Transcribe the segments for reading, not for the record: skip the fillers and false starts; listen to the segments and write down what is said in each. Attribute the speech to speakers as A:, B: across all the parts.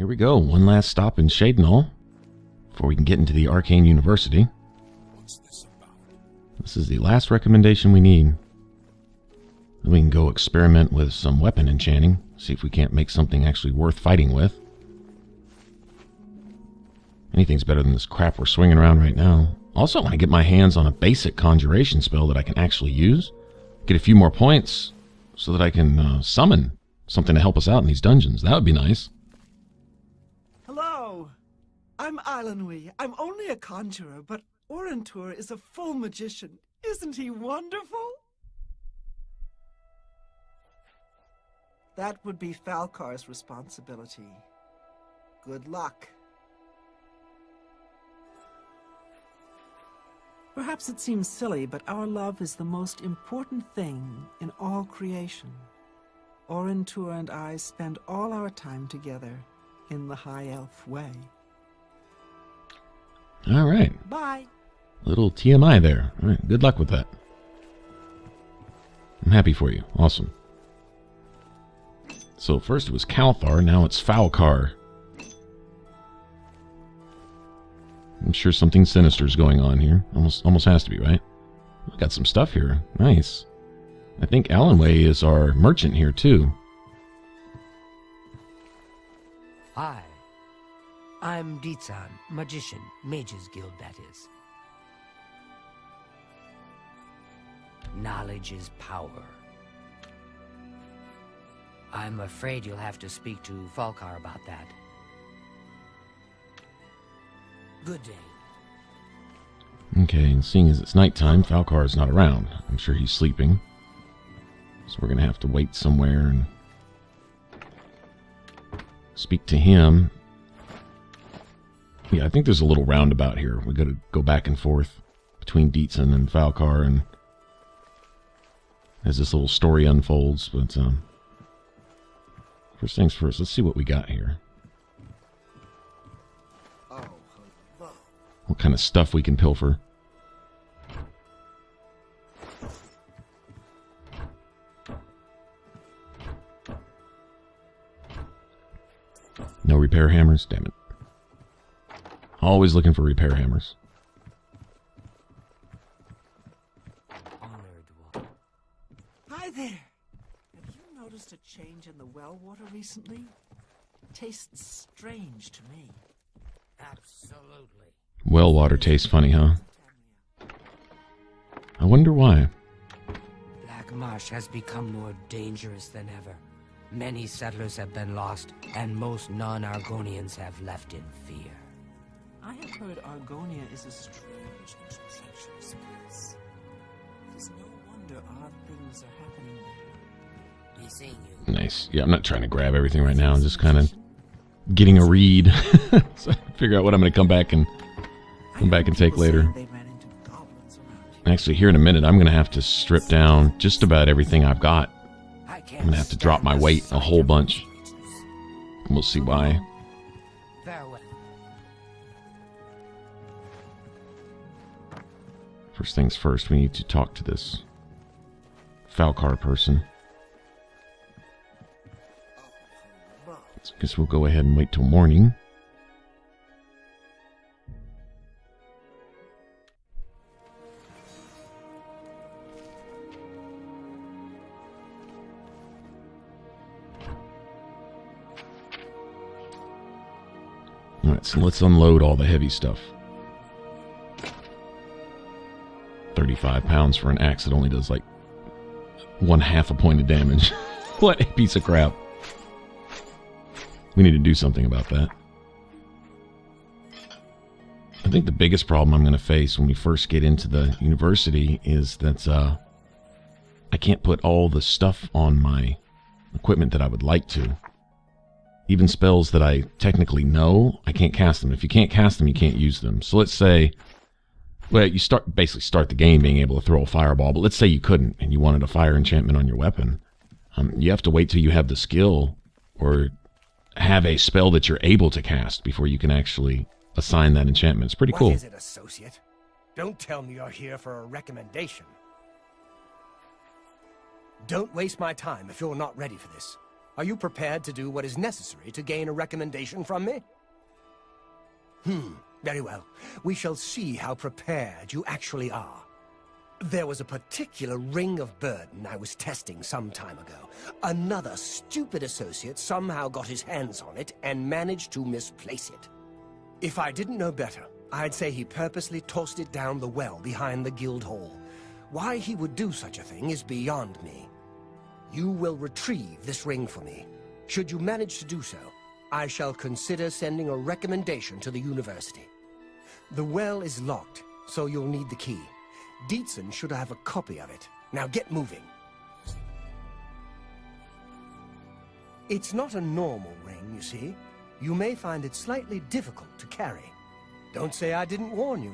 A: Here we go. One last stop in Cheydenahl before we can get into the Arcane University.
B: What's this about?
A: This is the last recommendation we need. Then we can go experiment with some weapon enchanting. See if we can't make something actually worth fighting with. Anything's better than this crap we're swinging around right now. Also, I want to get my hands on a basic conjuration spell that I can actually use. Get a few more points so that I can summon something to help us out in these dungeons. That would be nice.
C: Hello. I'm Islanwy. I'm only a conjurer, but Orentur is a full magician. Isn't he wonderful? That would be Falcar's responsibility. Good luck. Perhaps it seems silly, but our love is the most important thing in all creation. Orentur and I spend all our time together in the High Elf way.
A: All right.
C: Bye.
A: Little TMI there. All right. Good luck with that. I'm happy for you. Awesome. So first it was Calthar, now it's Falcar. I'm sure something sinister's going on here. Almost has to be, right? We've got some stuff here. Nice. I think Allenway is our merchant here, too.
D: Hi. I'm Ditsan, magician, Mages Guild, that is. Knowledge is power. I'm afraid you'll have to speak to Falcar about that. Good day.
A: Okay, and seeing as it's nighttime, Falcar is not around. I'm sure he's sleeping. So we're going to have to wait somewhere and speak to him. Yeah, I think there's a little roundabout here. We've got to go back and forth between Ditsan and Falcar and as this little story unfolds. But first things first, let's see what we got here. What kind of stuff we can pilfer. No repair hammers? Damn it. Always looking for repair hammers.
C: Hi there. Have you noticed a change in the well water recently? It tastes strange to me.
D: Absolutely.
A: Well water tastes funny, huh? I wonder why.
D: Black Marsh has become more dangerous than ever. Many settlers have been lost, and most non-Argonians have left in fear.
C: I have heard Argonia is a strange and treacherous place. It is no wonder odd things are happening there.
D: Be seeing you.
A: Nice. Yeah, I'm not trying to grab everything right now. I'm just kind of getting a read. So I figure out what I'm going to come back and take later. Actually, here in a minute, I'm going to have to strip down just about everything I've got. I'm going to have to drop my weight a whole bunch. We'll see why.
D: Farewell.
A: First things first, we need to talk to this Falcar person. So I guess we'll go ahead and wait till morning. Alright, so let's unload all the heavy stuff. 35 pounds for an axe that only does like 1/2 a point of damage. What a piece of crap. We need to do something about that. I think the biggest problem I'm going to face when we first get into the university is that I can't put all the stuff on my equipment that I would like to. Even spells that I technically know, I can't cast them. If you can't cast them, you can't use them. So let's say, well, you basically start the game being able to throw a fireball, but let's say you couldn't and you wanted a fire enchantment on your weapon. You have to wait till you have the skill or have a spell that you're able to cast before you can actually assign that enchantment. It's pretty cool.
E: What is it, associate? Don't tell me you're here for a recommendation. Don't waste my time if you're not ready for this. Are you prepared to do what is necessary to gain a recommendation from me? Very well. We shall see how prepared you actually are. There was a particular ring of burden I was testing some time ago. Another stupid associate somehow got his hands on it and managed to misplace it. If I didn't know better, I'd say he purposely tossed it down the well behind the guild hall. Why he would do such a thing is beyond me. You will retrieve this ring for me. Should you manage to do so, I shall consider sending a recommendation to the university. The well is locked, so you'll need the key. Dietzen should have a copy of it. Now get moving. It's not a normal ring, you see. You may find it slightly difficult to carry. Don't say I didn't warn you.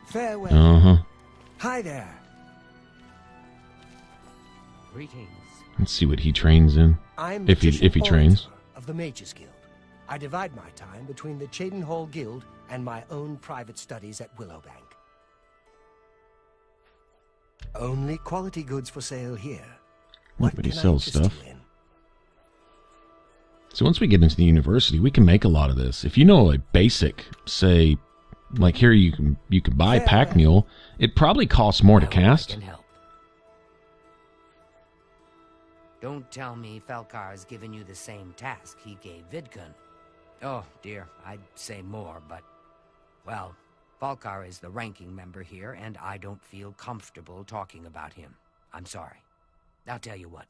E: Farewell. Hi there.
D: Greetings.
A: Let's see what he trains in.
E: I'm
A: if he trains.
E: Of the Mages Guild. I divide my time between the Cheydenahl Guild and my own private studies at Willowbank. Only quality goods for sale here.
A: What, but he
E: can I
A: sells
E: interest
A: stuff.
E: you in?
A: So once we get into the university, we can make a lot of this. If you know a basic, say, like here you can buy Pack Mule, it probably costs more to cast.
D: I can help. Don't tell me Falcar's given you the same task he gave Vidkun. Oh, dear, I'd say more, but... Well, Falcar is the ranking member here, and I don't feel comfortable talking about him. I'm sorry. I'll tell you what.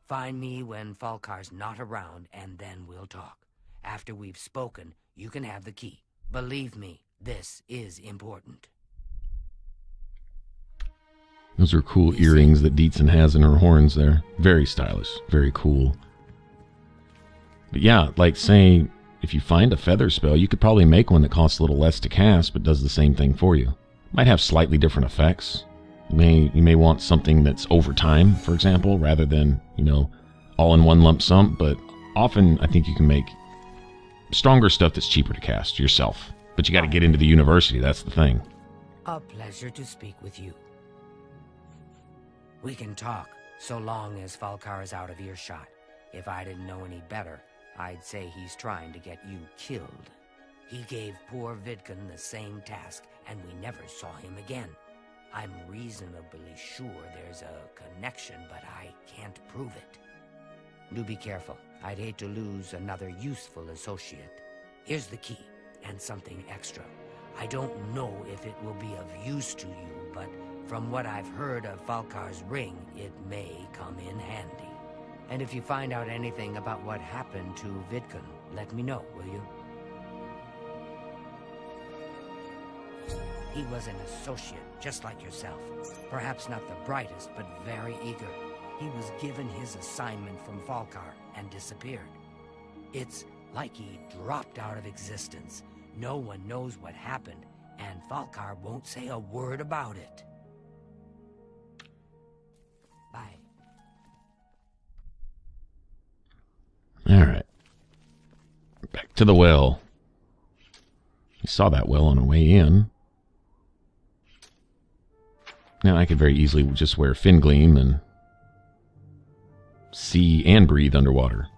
D: Find me when Falcar's not around, and then we'll talk. After we've spoken, you can have the key. Believe me, this is important.
A: Those are cool earrings that Dietzen has in her horns there. Very stylish. Very cool. But yeah, like say, if you find a feather spell, you could probably make one that costs a little less to cast, but does the same thing for you. Might have slightly different effects. You may want something that's over time, for example, rather than, all in one lump sum, but often I think you can make stronger stuff that's cheaper to cast yourself. But you got to get into the university, that's the thing.
D: A pleasure to speak with you. We can talk, so long as Falcar is out of earshot. If I didn't know any better, I'd say he's trying to get you killed. He gave poor Vidkun the same task, and we never saw him again. I'm reasonably sure there's a connection, but I can't prove it. Do be careful. I'd hate to lose another useful associate. Here's the key, and something extra. I don't know if it will be of use to you, but from what I've heard of Falcar's ring, it may come in handy. And if you find out anything about what happened to Vidkun, let me know, will you? He was an associate, just like yourself. Perhaps not the brightest, but very eager. He was given his assignment from Falcar and disappeared. It's like he dropped out of existence. No one knows what happened, and Falcar won't say a word about it. Bye.
A: Alright. Back to the well. We saw that well on the way in. Now I could very easily just wear Fin Gleam and see and breathe underwater.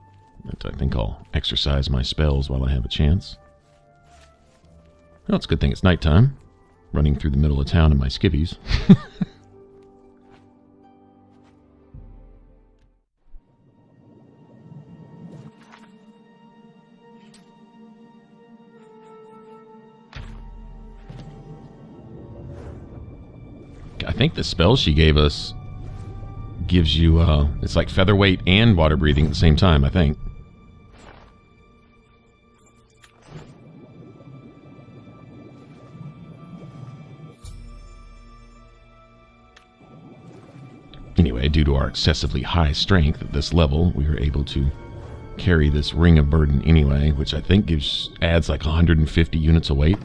A: But I think I'll exercise my spells while I have a chance. Well, it's a good thing it's nighttime. Running through the middle of town in my skivvies. I think the spell she gave us gives you, it's like featherweight and water breathing at the same time, I think. Anyway, due to our excessively high strength at this level, we were able to carry this ring of burden anyway, which I think adds like 150 units of weight.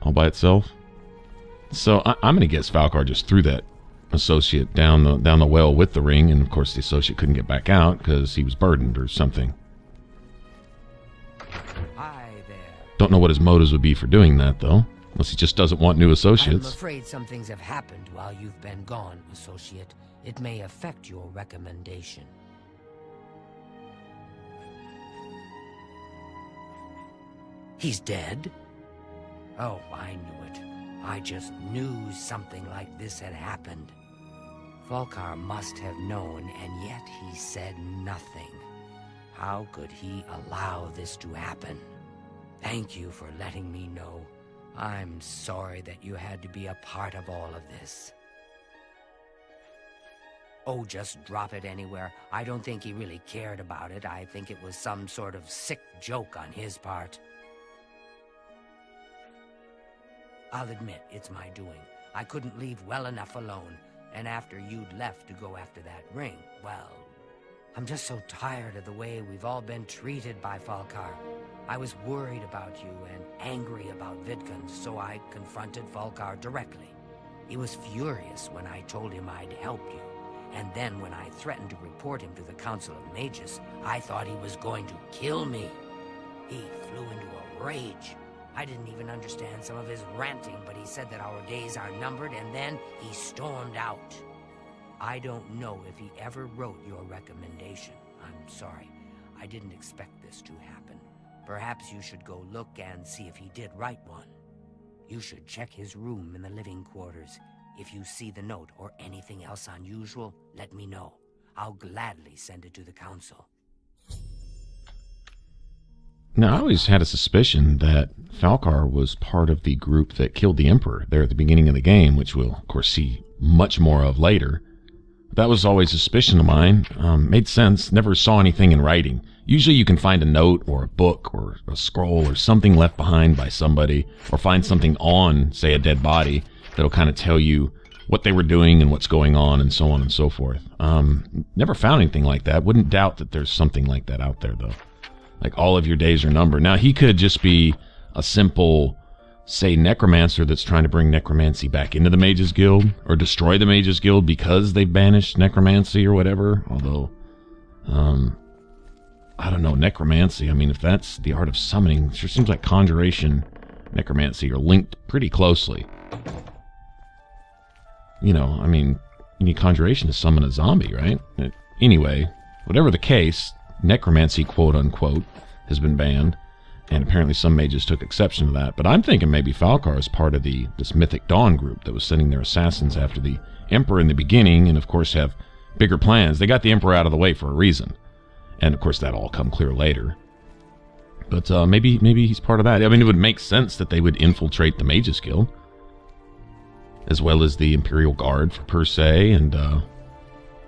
A: All by itself. So I'm going to guess Falcar just threw that associate down the well with the ring, and of course the associate couldn't get back out because he was burdened or something.
D: Hi there.
A: Don't know what his motives would be for doing that, though. Unless he just doesn't want new
D: I'm
A: associates.
D: afraid some things have happened while you've been gone, Associate. It may affect your recommendation. He's dead? Oh, I knew it. I just knew something like this had happened. Falcar must have known, and yet he said nothing. How could he allow this to happen? Thank you for letting me know. I'm sorry that you had to be a part of all of this. Oh, just drop it anywhere. I don't think he really cared about it. I think it was some sort of sick joke on his part. I'll admit, it's my doing. I couldn't leave well enough alone, and after you'd left to go after that ring, well, I'm just so tired of the way we've all been treated by Falcar. I was worried about you and angry about Vidkun, so I confronted Falcar directly. He was furious when I told him I'd help you, and then when I threatened to report him to the Council of Mages, I thought he was going to kill me. He flew into a rage. I didn't even understand some of his ranting, but he said that our days are numbered, and then he stormed out. I don't know if he ever wrote your recommendation. I'm sorry. I didn't expect this to happen. Perhaps you should go look and see if he did write one. You should check his room in the living quarters. If you see the note or anything else unusual, let me know. I'll gladly send it to the council.
A: Now, I always had a suspicion that Falcar was part of the group that killed the Emperor there at the beginning of the game, which we'll, of course, see much more of later. That was always a suspicion of mine. Made sense. Never saw anything in writing. Usually you can find a note or a book or a scroll or something left behind by somebody, or find something on, say, a dead body that'll kind of tell you what they were doing and what's going on and so on and so forth. Never found anything like that. Wouldn't doubt that there's something like that out there, though. Like, all of your days are numbered. Now, he could just be a simple, say, necromancer that's trying to bring necromancy back into the Mages Guild, or destroy the Mages Guild because they've banished necromancy or whatever. Although, I don't know, necromancy, I mean, if that's the art of summoning, it sure seems like conjuration, necromancy are linked pretty closely. You know, I mean, you need conjuration to summon a zombie, right? Anyway, whatever the case, necromancy, quote-unquote, has been banned, and apparently some mages took exception to that. But I'm thinking maybe Falcar is part of this Mythic Dawn group that was sending their assassins after the Emperor in the beginning, and of course have bigger plans. They got the Emperor out of the way for a reason, and of course that'll all come clear later. But maybe he's part of that. I mean, it would make sense that they would infiltrate the Mages Guild, as well as the Imperial Guard, per se, and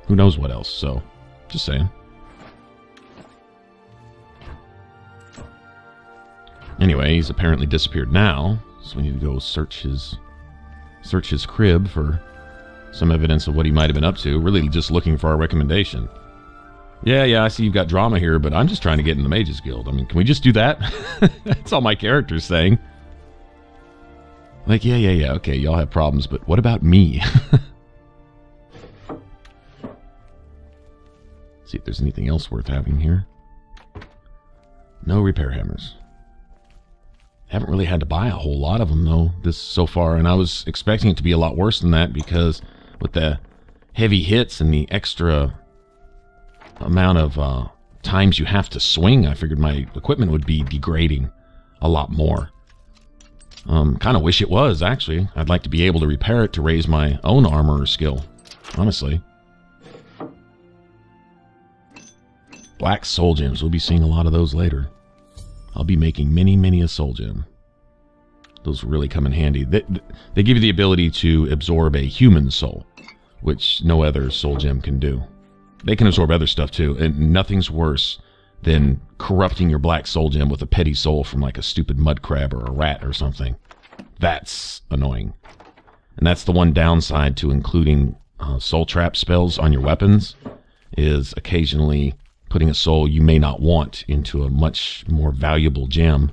A: who knows what else. So, just saying. Anyway, he's apparently disappeared now, so we need to go search his crib for some evidence of what he might have been up to. Really just looking for our recommendation. Yeah, I see you've got drama here, but I'm just trying to get in the Mages Guild. I mean, can we just do that? That's all my character's saying. Like, yeah, okay, y'all have problems, but what about me? See if there's anything else worth having here. No repair hammers. Haven't really had to buy a whole lot of them, though, this so far, and I was expecting it to be a lot worse than that, because with the heavy hits and the extra amount of times you have to swing, I figured my equipment would be degrading a lot more. Kind of wish it was, actually. I'd like to be able to repair it to raise my own armor skill, honestly. Black soul gems. We'll be seeing a lot of those later. I'll be making many a soul gem. Those really come in handy. They give you the ability to absorb a human soul, which no other soul gem can do. They can absorb other stuff too, and nothing's worse than corrupting your black soul gem with a petty soul from like a stupid mud crab or a rat or something. That's annoying. And that's the one downside to including soul trap spells on your weapons, is occasionally putting a soul you may not want into a much more valuable gem.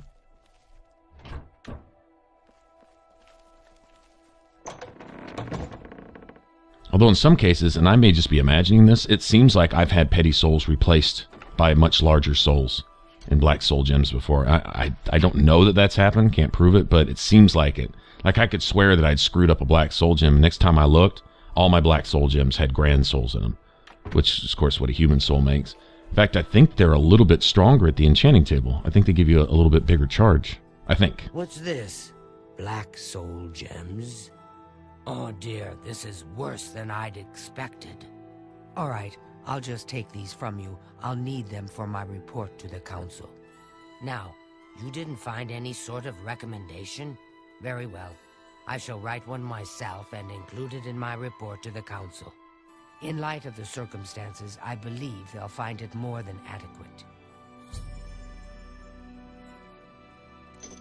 A: Although in some cases, and I may just be imagining this, it seems like I've had petty souls replaced by much larger souls in black soul gems before. I don't know that that's happened, can't prove it, but it seems like it. Like I could swear that I'd screwed up a black soul gem. Next time I looked, all my black soul gems had grand souls in them, which is of course what a human soul makes. In fact, I think they're a little bit stronger at the enchanting table. I think they give you a little bit bigger charge. I think.
D: What's this? Black soul gems? Oh dear, this is worse than I'd expected. Alright, I'll just take these from you. I'll need them for my report to the council. Now, you didn't find any sort of recommendation? Very well. I shall write one myself and include it in my report to the council. In light of the circumstances, I believe they'll find it more than adequate.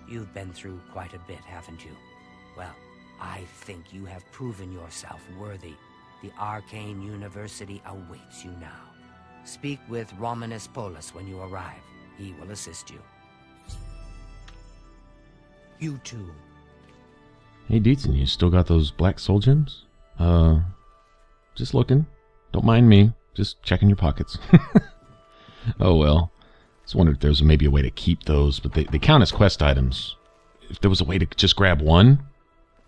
D: You've been through quite a bit, haven't you? Well, I think you have proven yourself worthy. The Arcane University awaits you now. Speak with Romanus Polus when you arrive. He will assist you. You too.
A: Hey, Deetson, you still got those black soul gems? Just looking. Don't mind me. Just checking your pockets. Oh, well. Just wondered if there was maybe a way to keep those, but they count as quest items. If there was a way to just grab one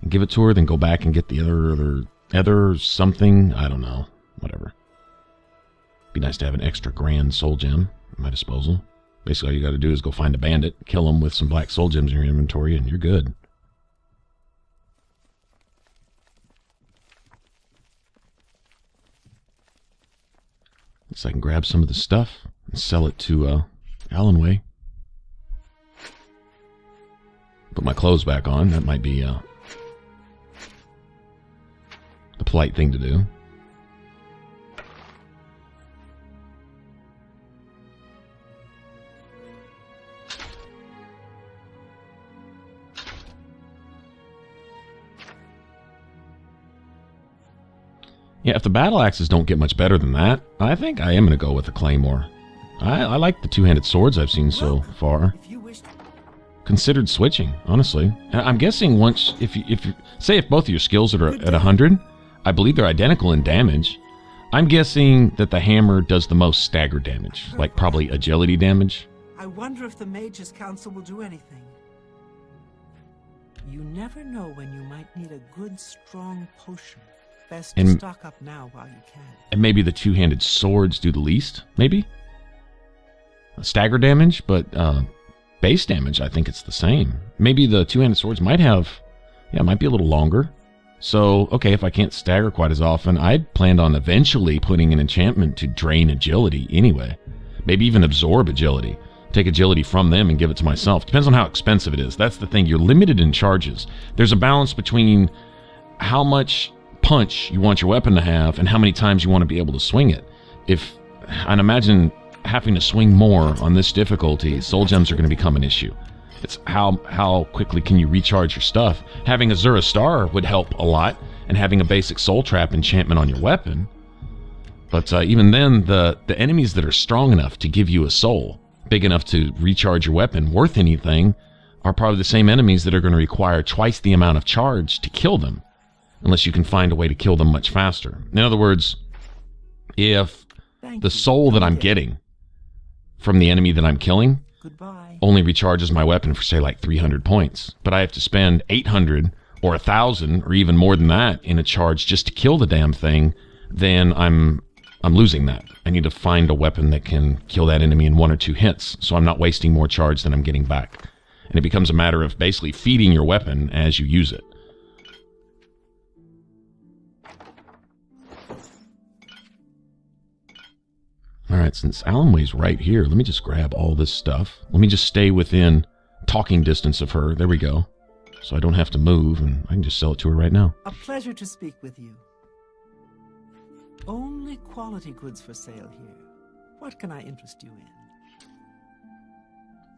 A: and give it to her, then go back and get the other something. I don't know. Whatever. Be nice to have an extra grand soul gem at my disposal. Basically, all you got to do is go find a bandit, kill him with some black soul gems in your inventory, and you're good. Guess I can grab some of the stuff and sell it to Allenway. Put my clothes back on. That might be the polite thing to do. Yeah, if the battle axes don't get much better than that, I think I am going to go with the claymore. I like the two-handed swords I've seen so far. Considered switching, honestly. I'm guessing once, if both of your skills are at 100, I believe they're identical in damage. I'm guessing that the hammer does the most stagger damage, like probably agility damage.
C: I wonder if the Mages Council will do anything. You never know when you might need a good, strong potion. Best to stock up now while you can.
A: And maybe the two-handed swords do the least, maybe? Stagger damage, but base damage, I think it's the same. Maybe the two-handed swords might be a little longer. So, okay, if I can't stagger quite as often, I'd planned on eventually putting an enchantment to drain agility anyway. Maybe even absorb agility. Take agility from them and give it to myself. Depends on how expensive it is. That's the thing. You're limited in charges. There's a balance between how much punch you want your weapon to have and how many times you want to be able to swing it. And imagine having to swing more on this difficulty, soul gems are going to become an issue. It's how quickly can you recharge your stuff. Having Azura Star would help a lot, and having a basic soul trap enchantment on your weapon. But even then, the enemies that are strong enough to give you a soul, big enough to recharge your weapon, worth anything, are probably the same enemies that are going to require twice the amount of charge to kill them, unless you can find a way to kill them much faster. In other words, if the soul that I'm getting from the enemy that I'm killing only recharges my weapon for, say, like 300 points, but I have to spend 800 or 1,000 or even more than that in a charge just to kill the damn thing, then I'm losing that. I need to find a weapon that can kill that enemy in 1 or 2 hits, so I'm not wasting more charge than I'm getting back. And it becomes a matter of basically feeding your weapon as you use it. Alright, since Allenway's right here, let me just grab all this stuff. Let me just stay within talking distance of her. There we go. So I don't have to move, and I can just sell it to her right now.
C: A pleasure to speak with you. Only quality goods for sale here. What can I interest you in?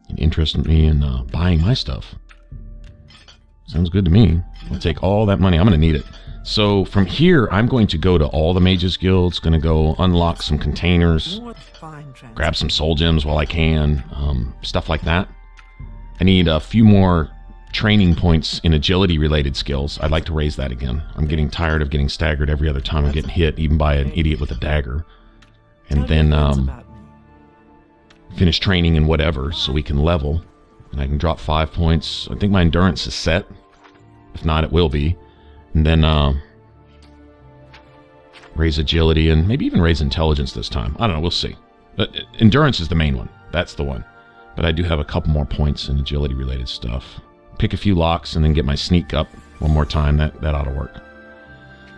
A: You interest me in buying my stuff. Sounds good to me. I'll take all that money. I'm going to need it. So from here, I'm going to go to all the Mages Guilds, going to go unlock some containers, grab some soul gems while I can, stuff like that. I need a few more training points in agility-related skills. I'd like to raise that again. I'm getting tired of getting staggered every other time I'm getting hit, even by an idiot with a dagger. And then finish training and whatever so we can level. And I can drop 5 points. I think my endurance is set. If not, it will be. And then raise agility and maybe even raise intelligence this time. I don't know, we'll see. But endurance is the main one. That's the one. But I do have a couple more points in agility related stuff. Pick a few locks and then get my sneak up one more time. That ought to work.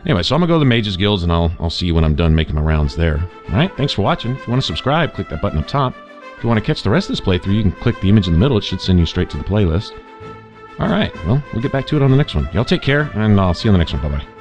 A: Anyway, so I'm going to go to the Mages Guilds and I'll see you when I'm done making my rounds there. Alright, thanks for watching. If you want to subscribe, click that button up top. If you want to catch the rest of this playthrough, you can click the image in the middle. It should send you straight to the playlist. Alright, well, we'll get back to it on the next one. Y'all take care, and I'll see you on the next one. Bye-bye.